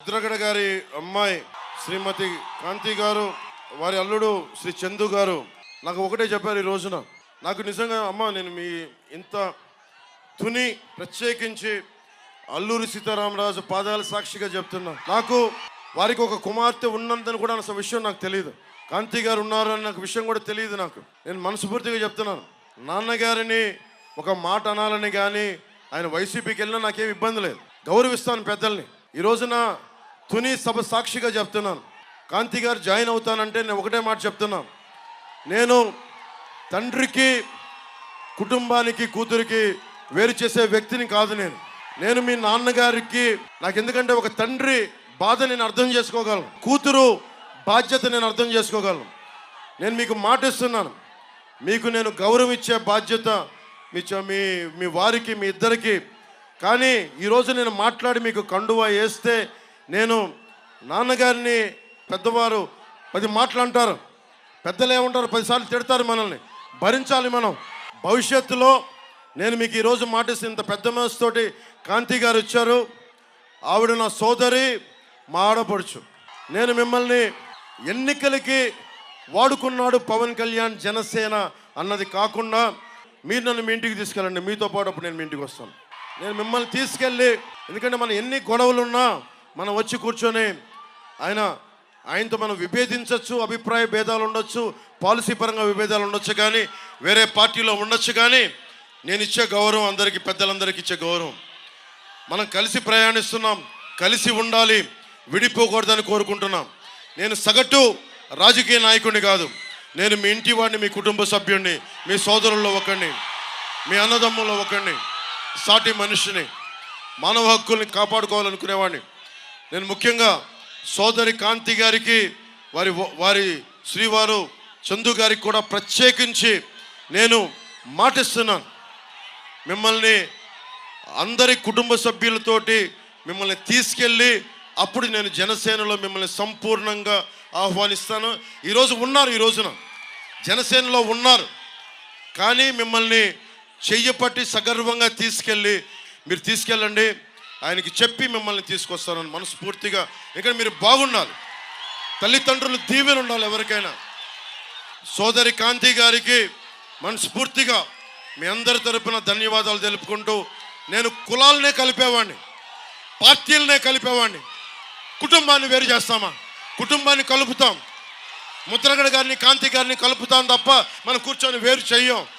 ముద్రగడ గారి అమ్మాయి శ్రీమతి కాంతి గారు, వారి అల్లుడు శ్రీ చందు గారు నాకు ఒకటే చెప్పారు ఈ రోజున. నాకు నిజంగా అమ్మ, నేను మీ ఇంత తుని ప్రత్యేకించి అల్లూరి సీతారామరాజు పాదాల సాక్షిగా చెప్తున్నా. నాకు వారికి ఒక కుమార్తె ఉన్నందని కూడా అసలు విషయం నాకు తెలియదు. కాంతి గారు ఉన్నారు అన్న విషయం కూడా తెలియదు నాకు. నేను మనస్ఫూర్తిగా చెప్తున్నాను, నాన్నగారిని ఒక మాట అనాలని కానీ ఆయన వైసీపీకి వెళ్ళినా నాకేం ఇబ్బంది లేదు, గౌరవిస్తాను పెద్దల్ని. ఈ రోజున తుని సభ సాక్షిగా చెప్తున్నాను, కాంతి గారు జాయిన్ అవుతానంటే నేను ఒకటే మాట చెప్తున్నాను. నేను తండ్రికి కుటుంబానికి కూతురికి వేరు చేసే వ్యక్తిని కాదు. నేను మీ నాన్నగారికి, నాకు ఎందుకంటే ఒక తండ్రి బాధ నేను అర్థం చేసుకోగలను, కూతురు బాధ్యత నేను అర్థం చేసుకోగలను. నేను మీకు మాట ఇస్తున్నాను, మీకు నేను గౌరవం ఇచ్చే బాధ్యత మీ వారికి, మీ ఇద్దరికి. కానీ ఈరోజు నేను మాట్లాడి మీకు కండువా వేస్తే, నేను నాన్నగారిని పెద్దవారు 10 మాటలు అంటారు, పెద్దలు ఏమంటారు 10 సార్లు తిడతారు, మనల్ని భరించాలి మనం. భవిష్యత్తులో నేను మీకు ఈరోజు మాటిస్తే, ఇంత పెద్ద మనసుతోటి కాంతి గారు ఇచ్చారు. ఆవిడ నా సోదరి, మా ఆడపడుచు. నేను మిమ్మల్ని ఎన్నికలకి వాడుకున్నాడు పవన్ కళ్యాణ్ జనసేన అన్నది కాకుండా, మీరు నన్ను మీ ఇంటికి తీసుకెళ్ళండి, మీతో పాటు అప్పుడు నేను మీ ఇంటికి వస్తాను. నేను మిమ్మల్ని తీసుకెళ్ళి, ఎందుకంటే మన ఎన్ని గొడవలున్నా మనం వచ్చి కూర్చొని ఆయనతో మనం విభేదించవచ్చు, అభిప్రాయ భేదాలు ఉండొచ్చు, పాలసీ పరంగా విభేదాలు ఉండొచ్చు, కానీ వేరే పార్టీలో ఉండొచ్చు. కానీ నేను ఇచ్చే గౌరవం అందరికీ, పెద్దలందరికీ ఇచ్చే గౌరవం. మనం కలిసి ప్రయాణిస్తున్నాం, కలిసి ఉండాలి, విడిపోకూడదని కోరుకుంటున్నాం. నేను సగటు రాజకీయ నాయకుడిని కాదు, నేను మీ ఇంటి వాడిని, మీ కుటుంబ సభ్యుడిని, మీ సోదరుల్లో ఒకడిని, మీ అన్నదమ్ముల్లో ఒకడిని, సాటి మనిషిని, మానవ హక్కుల్ని కాపాడుకోవాలనుకునేవాడిని. నేను ముఖ్యంగా సోదరి కాంతి గారికి, వారి శ్రీవారు చందు గారికి కూడా ప్రత్యేకించి నేను మాటిస్తున్నాను, మిమ్మల్ని అందరి కుటుంబ సభ్యులతోటి మిమ్మల్ని తీసుకెళ్ళి అప్పుడు నేను జనసేనలో మిమ్మల్ని సంపూర్ణంగా ఆహ్వానిస్తాను. ఈరోజు రోజున జనసేనలో ఉన్నారు, కానీ మిమ్మల్ని చెయ్యపట్టి సగర్వంగా మీరు తీసుకెళ్ళండి, ఆయనకి చెప్పి మిమ్మల్ని తీసుకొస్తానని మనస్ఫూర్తిగా. ఇక్కడ మీరు బాగుండాలి, తల్లిదండ్రులు దీవెన ఉండాలి ఎవరికైనా. సోదరి కాంతి గారికి మనస్ఫూర్తిగా మీ అందరి తరపున ధన్యవాదాలు తెలుపుకుంటూ, నేను కులాలనే కలిపేవాడిని, పార్టీలనే కలిపేవాడిని, కుటుంబాన్ని వేరు చేస్తామా? కుటుంబాన్ని కలుపుతాం. ముద్రగడ గారిని, కాంతి గారిని కలుపుతాం తప్ప మనం కూర్చొని వేరు చెయ్యం.